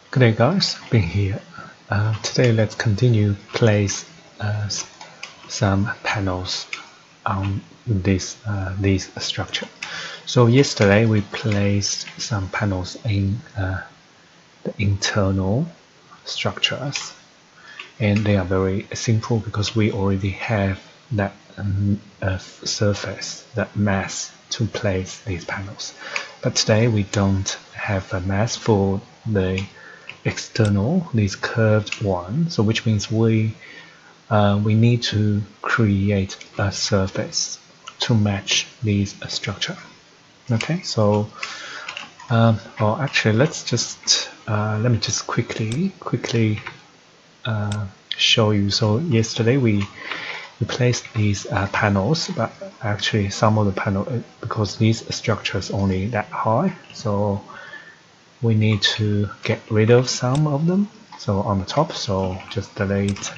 Good day guys, being here. Today let's continue place some panels on this structure. So yesterday we placed some panels in the internal structures, and they are very simple because we already have that surface, that mass to place these panels. But today we don't have a mass for the external, this curved one, so which means we need to create a surface to match this structure. Okay, so well, actually let's just let me just quickly show you. So yesterday we placed these panels, but actually some of the panel, because these structures only that high, so we need to get rid of some of them. So on the top, so just delete,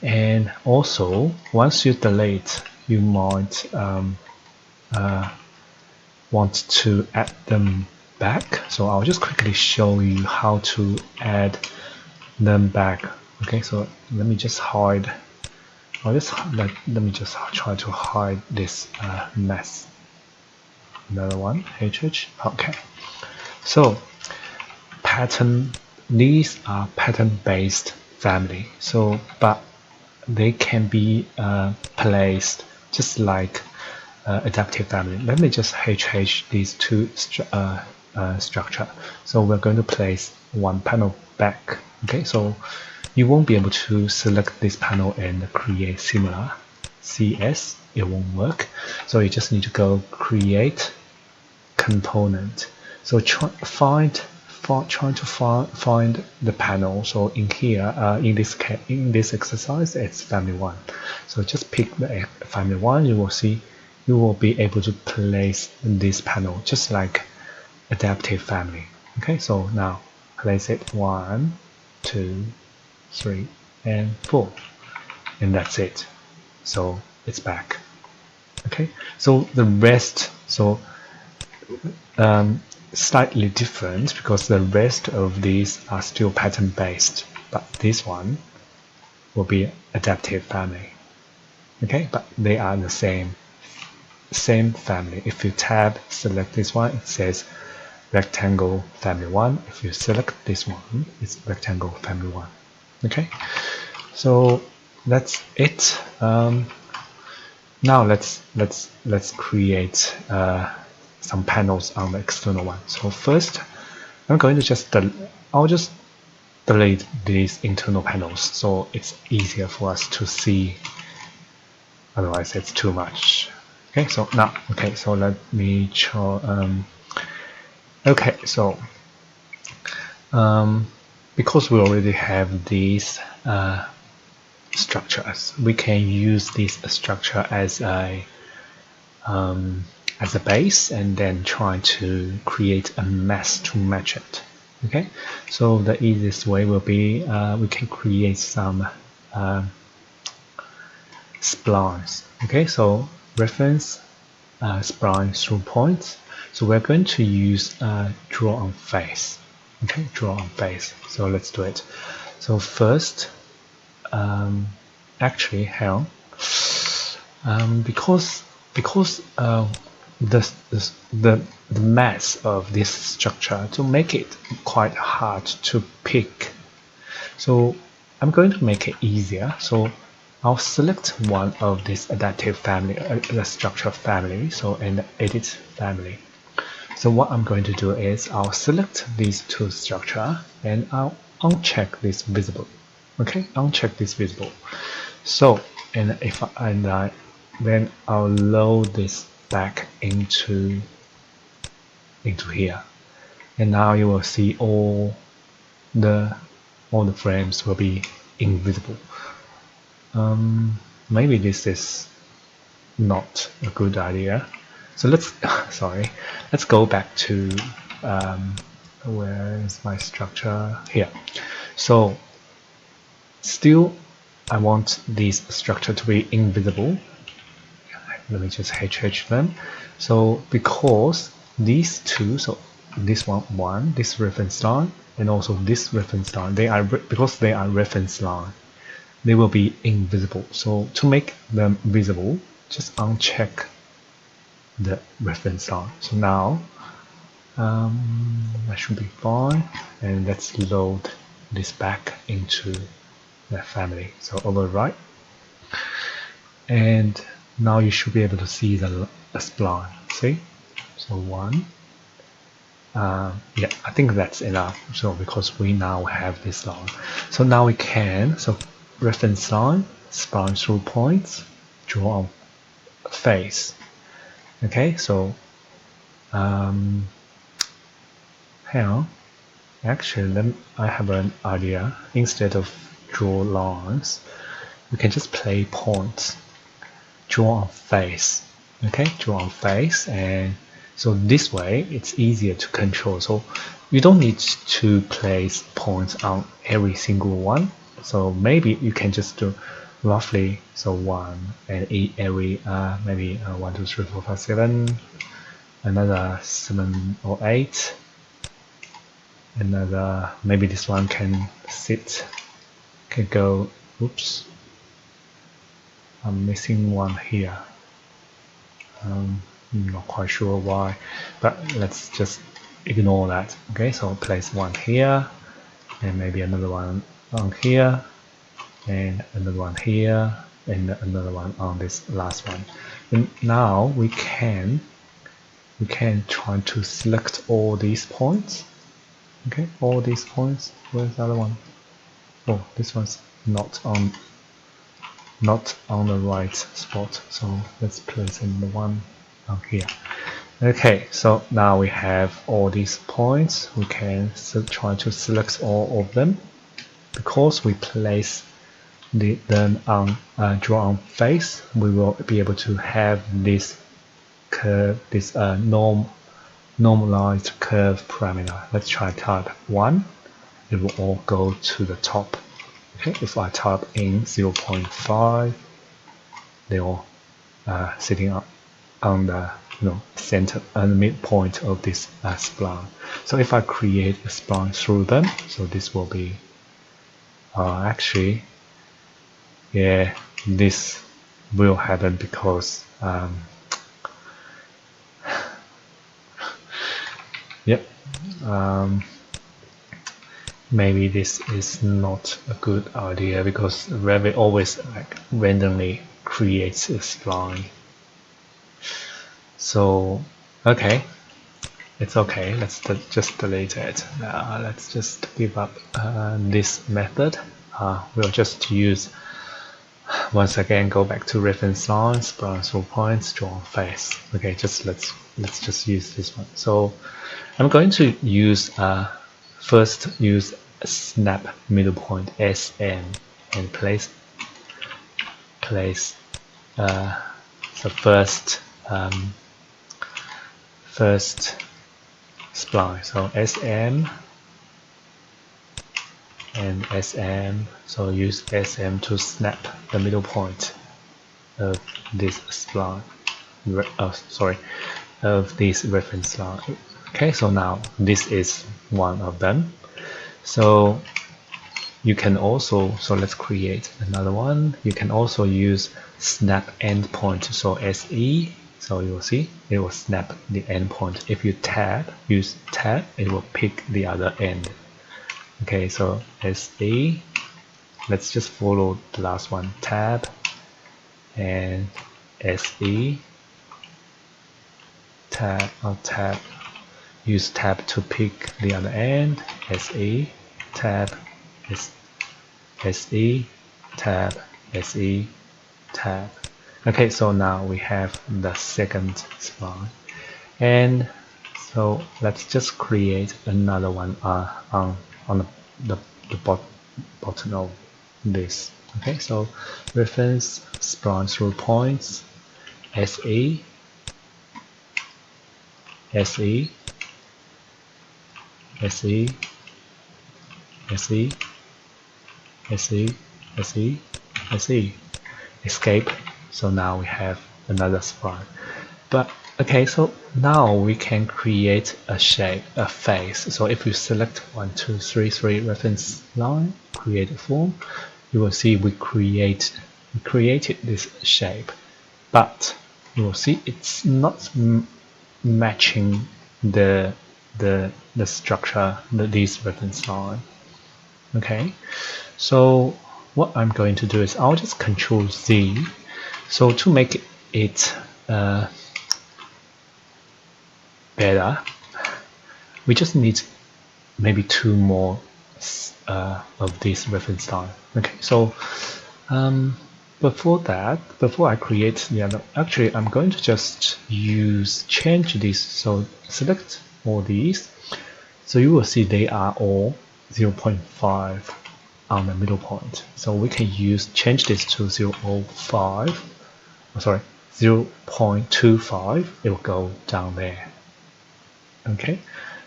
and also once you delete, you might want to add them back. So I'll just quickly show you how to add them back. Okay, so let me just hide. Let me just try to hide this mess. Another one, HH. Okay. So pattern, these are pattern-based family. So, but they can be placed just like adaptive family. Let me just HH these two structure. So we're going to place one panel back. Okay, so you won't be able to select this panel and create similar CS. It won't work. So you just need to go create component. So trying to find the panel. So in here, in this exercise, it's family 1. So just pick the family 1. You will see, you will be able to place this panel just like adaptive family. Okay, so now place it 1, 2, 3, and 4, and that's it. So it's back. Okay, so the rest, so slightly different because the rest of these are still pattern based, but this one will be adaptive family. Okay, but they are the same family. If you tab select this one, it says rectangle family 1. If you select this one, it's rectangle family 1. Okay, so that's it. Now let's create some panels on the external one. So first, I'm going to I'll just delete these internal panels so it's easier for us to see. Otherwise, it's too much. Okay, so now, okay, so let me try. Okay, so because we already have these structures, we can use this structure as a base and then try to create a mesh to match it. Okay, so the easiest way will be we can create some splines. Okay, so reference spline through points. So we're going to use draw on face. Okay, draw on face. So let's do it. So first, actually, hang on. Because the mass of this structure to make it quite hard to pick. So I'm going to make it easier. So I'll select one of this adaptive family, the structure family, so and edit family. So what I'm going to do is I'll select these two structure and I'll uncheck this visible. Okay, uncheck this visible. So and then I'll load this back into here, and now you will see all the frames will be invisible. Maybe this is not a good idea. So let's let's go back to where is my structure here. So still I want this structure to be invisible. Let me just HH them. So because these two, so this one, this reference line, and also this reference line. They are because they are reference line, they will be invisible. So to make them visible, just uncheck the reference line. So now that should be fine, and let's load this back into the family. So overwrite, and now you should be able to see the spline. See, so one. Yeah, I think that's enough. So because we now have this line, so now we can reference line, spline through points, draw on face. Okay, so hang on. Actually, I have an idea. Instead of draw lines, we can just play points. Draw on face. Okay, draw on face, and so this way it's easier to control. So you don't need to place points on every single one. So maybe you can just do roughly one, and every maybe 1, 2, 3, 4, 5, 7, another 7 or 8. Another, maybe this one can go, oops, I'm missing one here. I'm not quite sure why, but let's just ignore that. Okay, so place one here, and maybe another one on here, and another one here, and another one on this last one. And now we can try to select all these points. Okay, all these points. Where's the other one? Oh, this one's not on the right spot. So let's place in the one on here. Okay, so now we have all these points. We can try to select all of them. Because we place them on draw on face, we will be able to have this curve, this normalized curve parameter. Let's try type 1. It will all go to the top. Okay, if I type in 0.5, they all sitting on the center and the midpoint of this spline. So if I create a spline through them, so this will be actually, yeah, this will happen because yep, maybe this is not a good idea because Revit always randomly creates a spline. So okay, it's okay. Let's just delete it. Let's just give up this method. We'll just use, once again, go back to reference lines, spline through points, draw on face. Okay, let's just use this one. So I'm going to use first use snap middle point SM and place the first spline. So SM and SM. So use SM to snap the middle point of this spline. Of this reference line. Okay, so now this is one of them. So you can also, so let's create another one. You can also use snap endpoint. So SE. So you will see it will snap the endpoint. If you use tab, it will pick the other end. Okay, so SE. Let's just follow the last one. Tab and SE. Tab. Use tab to pick the other end. SE. Tab. SE. Tab. SE. Tab. Okay, so now we have the second spline, and so let's just create another one on the bottom of this. Okay, so reference spline through points, SE, SE, SE, SE, SE, SE, SE, escape. So now we have another spline, but Okay, so now we can create a shape, a face. So if you select 1, 2, 3, 3 reference line, create a form, you will see we created this shape, but you will see it's not matching the structure, this reference line. Okay, so what I'm going to do is I'll just Control Z. So to make it better, we just need maybe 2 more of this reference line. Okay, so before I create the other, actually I'm going to just change this. So select all these. So you will see they are all 0.5 on the middle point. So we can change this to 0.05. Oh, sorry, 0.25. It will go down there. Okay,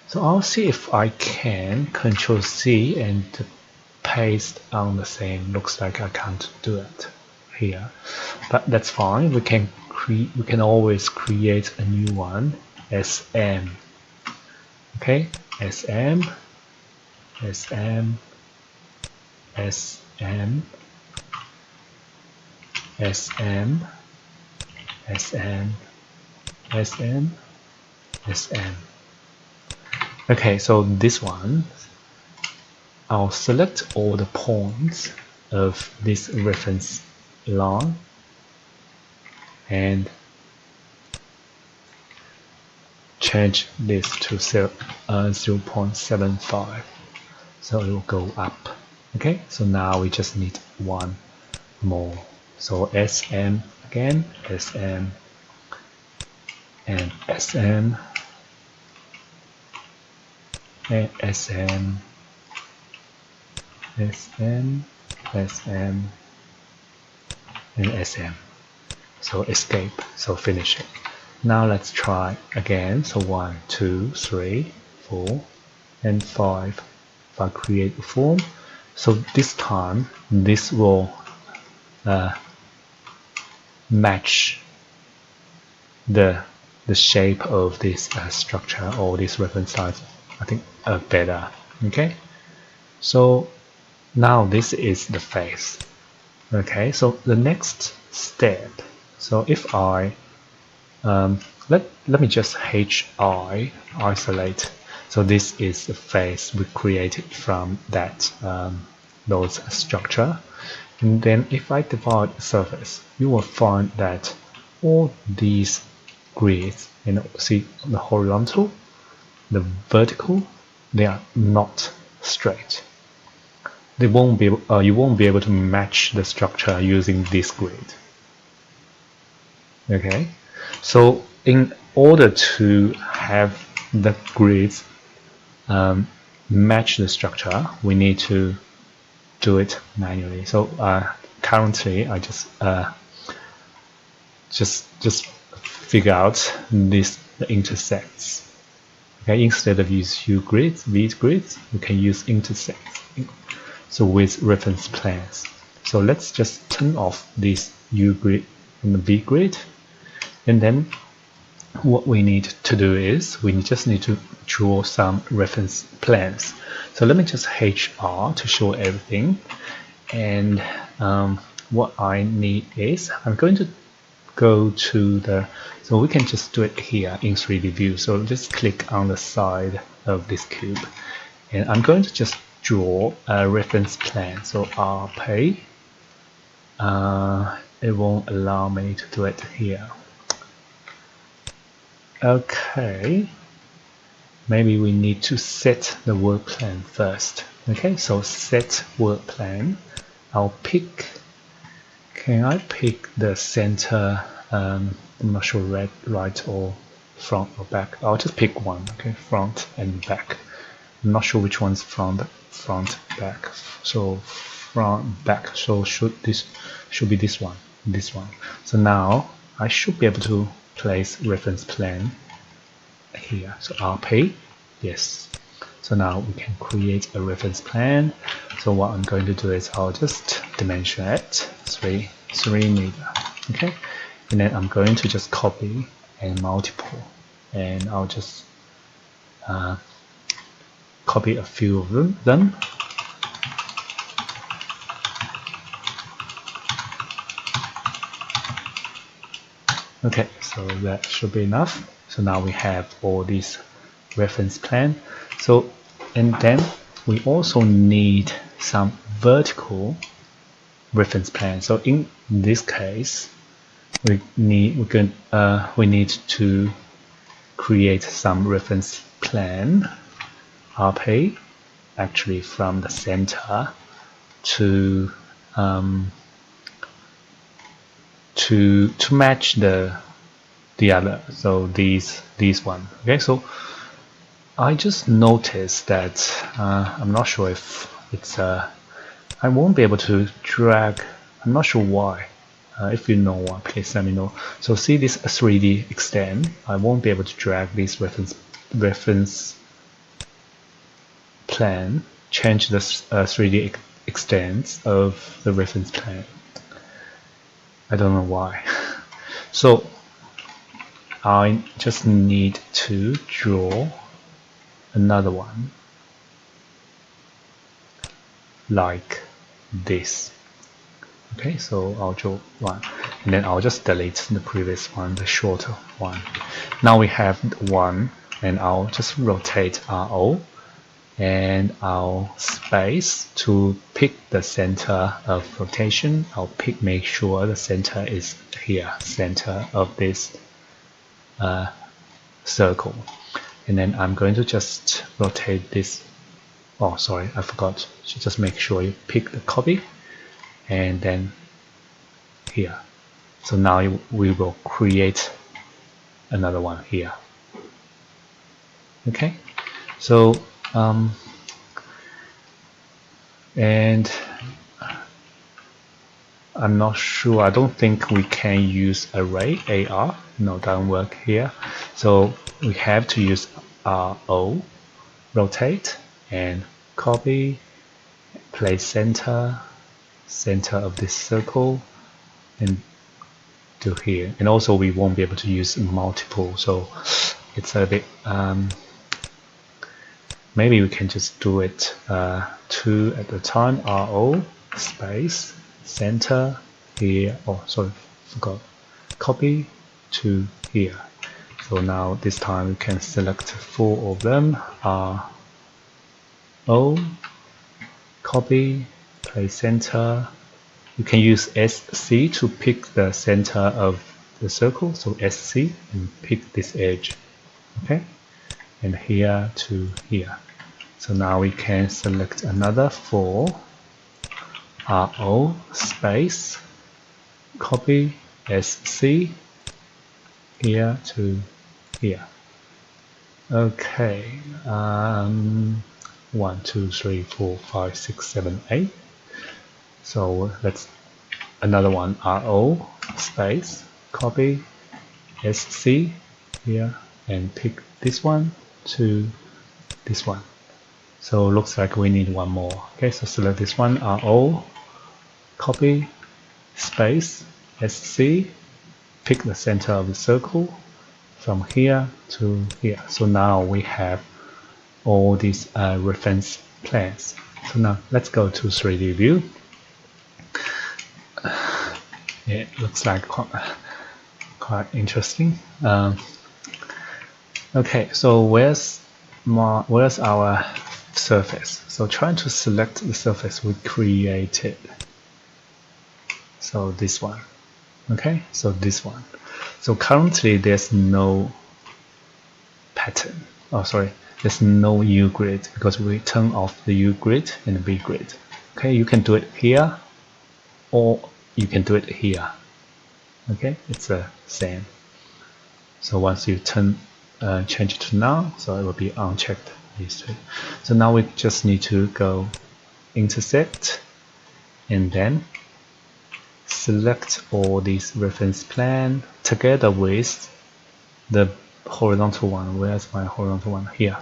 so I'll see if I can Control C and paste on the same. Looks like I can't do it here, but that's fine. We can always create a new one. SM. Okay, SM, SM, SM, SM, SM, SM, SM. Okay, so this one, I'll select all the points of this reference line and change this to 0.75. So it will go up. Okay, so now we just need one more. So SM again, SM and SM and SM, SM, SM and SM. So escape, so finish it. Now let's try again. So 1, 2, 3, 4 and 5. If I create a form, so this time this will match the shape of this structure or this reference size, I think better. Okay, so now this is the face. Okay, so the next step, so if I let me just HI isolate. So this is the face we created from that those structure. And then if I divide the surface, you will find that all these grids, see the horizontal, the vertical, they are not straight. They won't be you won't be able to match the structure using this grid. Okay, so in order to have the grids match the structure, we need to do it manually. So currently, I just figure out the intersects. Okay, instead of use these grids, we can use intersects. So with reference planes. So let's just turn off this U grid and the V grid. And then what we need to do is we just need to draw some reference planes. So let me just HR to show everything. And what I need is I'm going to go to so we can just do it here in 3D view. So just click on the side of this cube. And I'm going to just draw a reference plane. So RP. It won't allow me to do it here. Okay, maybe we need to set the work plane first. Okay, so set work plane. I'll pick, can I pick the center? I'm not sure right or front or back. I'll just pick one. Okay, front and back. I'm not sure which one's front, back. So front, back. So should be this one. So now I should be able to place reference plane here. So RP, yes. So now we can create a reference plane. So what I'm going to do is I'll just dimension it 3 meter. Okay, and then I'm going to just copy and multiple, and I'll just copy a few of them. Okay, so that should be enough. So now we have all these reference plan. So, and then we also need some vertical reference plan. So in this case, we need to create some reference plan RP actually from the center to match the other. So these one. Okay, so I just noticed that I'm not sure if it's I won't be able to drag. I'm not sure why. If you know why, please let me know. So see this 3D extend. I won't be able to drag this reference plan, change the 3D extents of the reference plan. I don't know why. So I just need to draw another one like this. Okay, so I'll draw one, and then I'll just delete the previous one, the shorter one. Now we have one, and I'll just rotate RO, and I'll space to pick the center of rotation. I'll make sure the center is here, center of this circle, and then I'm going to just rotate this. Oh, sorry, I forgot. So just make sure you pick the copy, and then here. So now we will create another one here. Okay, so and I'm not sure. I don't think we can use array AR. No, doesn't work here. So we have to use RO, rotate, and copy, place center of this circle, and to here. And also we won't be able to use multiple, so it's a bit maybe we can just do it 2 at a time. RO space center here. Oh, sorry, forgot. Copy to here. So now this time we can select 4 of them. RO, copy, place center. You can use SC to pick the center of the circle. So SC, and pick this edge. Okay, and here to here. So now we can select another 4. RO space, copy, SC, here to here. Okay, 1, 2, 3, 4, 5, 6, 7, 8. So let's another one. RO space, copy, SC here, and pick this one to this one. So looks like we need one more. Okay, so select this one. RO, copy, space, SC, pick the center of the circle from here to here. So now we have all these reference plans. So now let's go to 3D view. It looks like quite interesting. Okay, so where's our surface? So trying to select the surface we created. So this one. Okay, so this one. So currently there's no pattern. Oh, sorry, there's no U grid because we turn off the U grid and the B grid. Okay, you can do it here, or you can do it here. Okay, it's the same. So once you change it to null, so it will be unchecked. These two. So now we just need to go intersect, and then select all these reference plan together with the horizontal one. Where's my horizontal one? Here.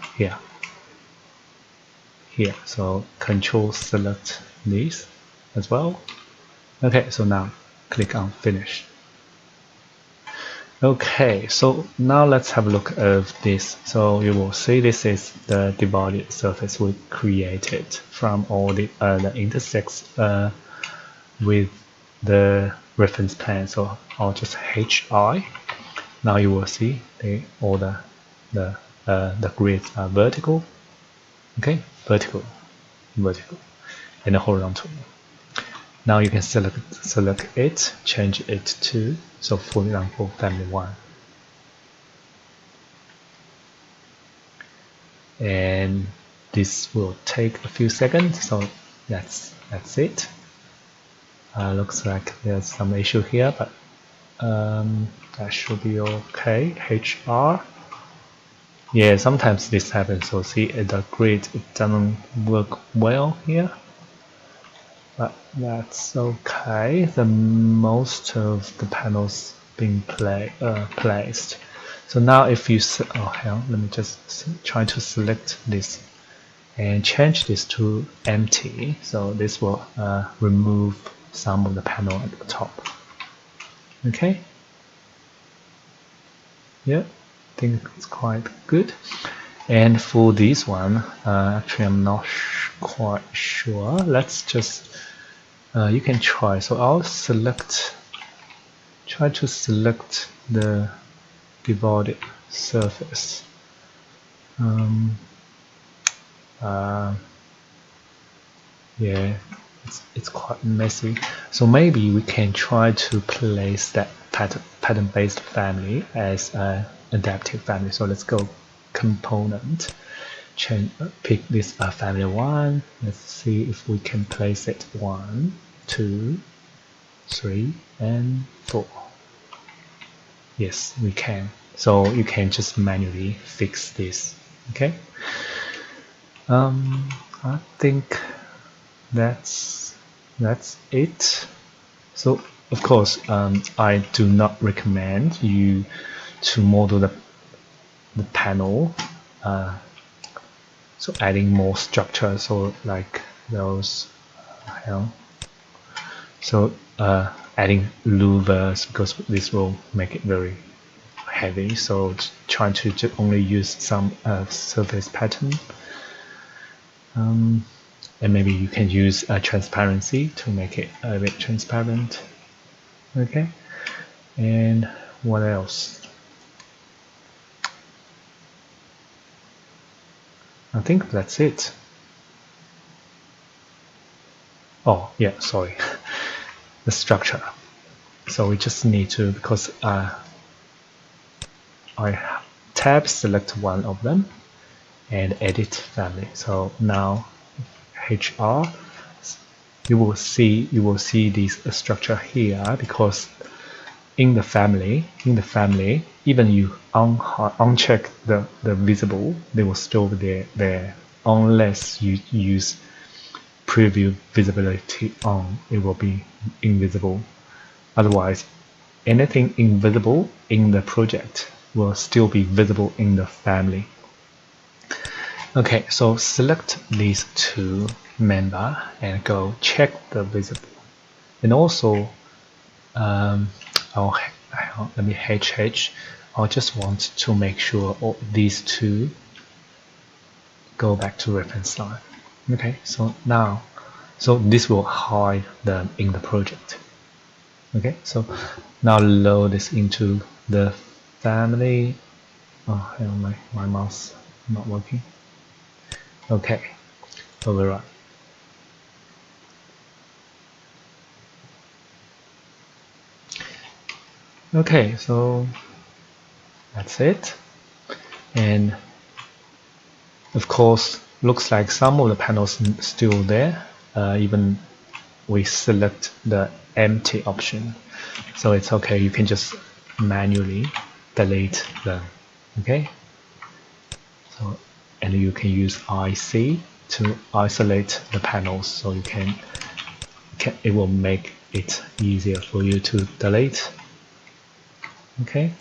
So control select these as well. Okay, so now click on finish. Okay, so now let's have a look at this. So you will see this is the divided surface we created from all the intersects with the reference plane. So I'll just HI. Now you will see all the grids are vertical. Okay, vertical, vertical, and horizontal. Now you can select it, change it to, so for example, family 1. And this will take a few seconds, so that's it. Looks like there's some issue here, but that should be okay. HR. Yeah, sometimes this happens. So see the grid, it doesn't work well here, but that's okay. The most of the panels being placed. So now if you let me just try to select this and change this to empty. So this will remove some of the panel at the top. Okay. Yeah, I think it's quite good. And for this one, actually I'm not quite sure. Let's just, you can try. So I'll try to select the divided surface. Yeah, it's quite messy. So maybe we can try to place that pattern-based family as an adaptive family. So let's go component, pick this family 1. Let's see if we can place it 1, 2, 3, and 4. Yes, we can. So you can just manually fix this. Okay. I think that's it. So of course, I do not recommend you to model the panel. So adding more structure, so like those, so adding louvers, because this will make it very heavy. So trying to only use some surface pattern. And maybe you can use transparency to make it a bit transparent. Okay, and what else? I think that's it. Oh yeah, sorry. The structure. So we just need to, because I tab select one of them and edit family. So now HR, you will see this structure here, because in the family, even you uncheck the visible, they will still be there unless you use preview visibility on. It will be invisible. Otherwise, anything invisible in the project will still be visible in the family. Okay, so select these two member and go check the visible. And also, let me HH. I just want to make sure all these two go back to reference line. Okay, so now, so this will hide them in the project. Okay, so now load this into the family. Oh, hang on, my mouse not working. Okay, override. Okay, so that's it. And of course, looks like some of the panels still there, even we select the empty option. So it's okay, you can just manually delete them. Okay, so, and you can use IC to isolate the panels, so you can it will make it easier for you to delete. Okay,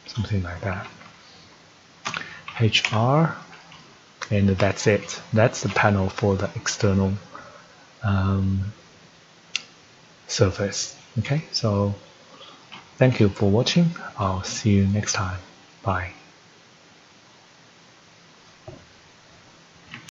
something like that. HR, and that's it. That's the panel for the external surface. Okay, so thank you for watching. I'll see you next time. Bye.